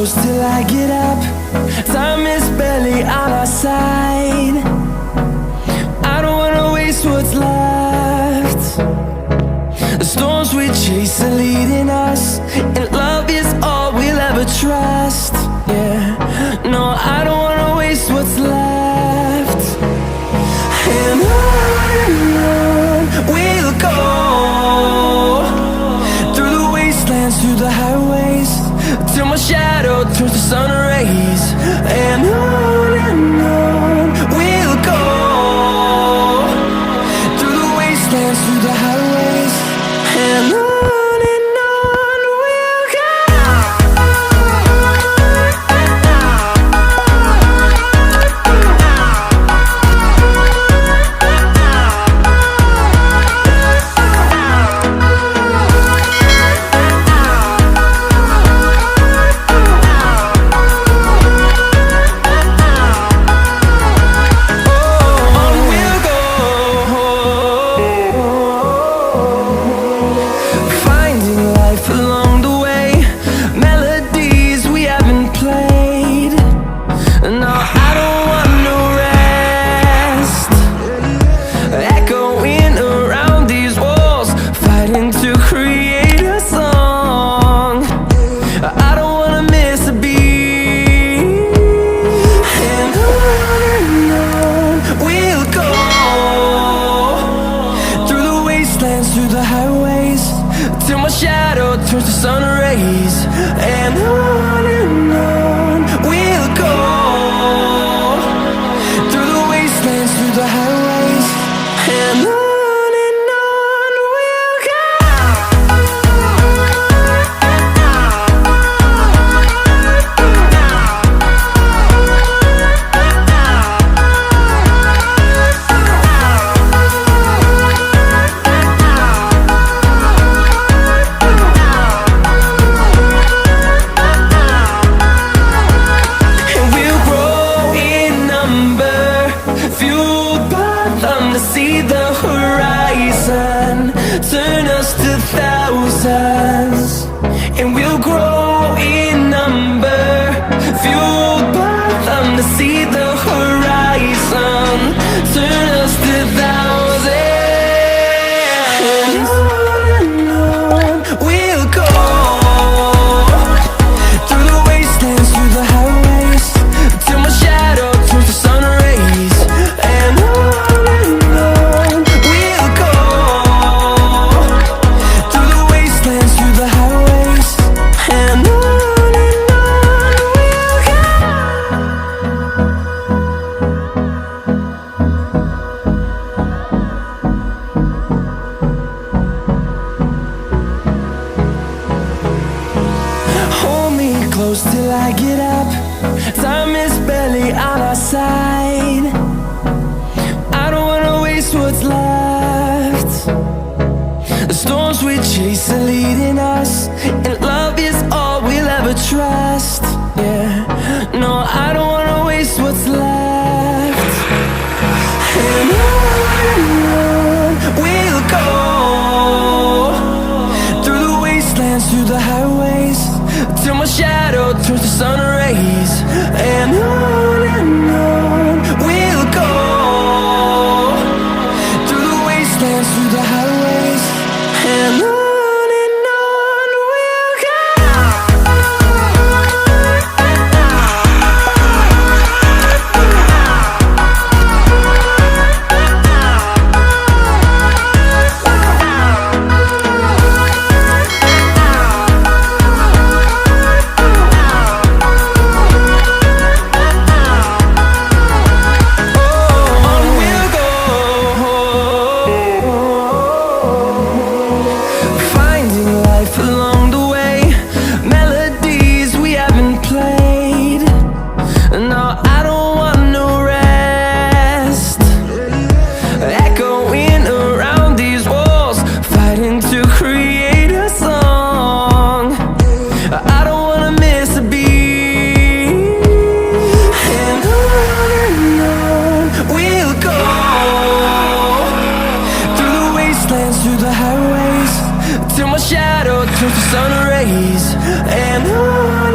close till I get up. Time is barely on our side. I don't wanna waste what's left. The storms we chase are leading us, and love is all we'll ever trust. Yeah, no, I don't wanna waste what's left. And on we'll go, through the wastelands, through the highways, till my shadow turns to sun rays. And on we'll go, through the wastelands, through the highways, and on we'll go. Through the highways, till my shadow turns to sun rays. And on we'll go, through the wastelands, through the highways, and on we'll go. See the horizon turn us to thousands, and we'll grow in number, fueled by them. To see the horizon turn us to thousands, and on we'll go, through the wastelands, through the highways, till my shadow turns to sun rays. And close till I get up. Time is barely on our side. I don't wanna waste what's left. The storms we chase are leading us, and love is all we'll ever trust. Yeah, no, I don't wanna waste what's left. And on we'll go, through the wastelands, through the highways, till my shadow turns to sun rays. And on we'll go, through the wastelands, through the highways, and on. Till my shadow turns to sun rays. And on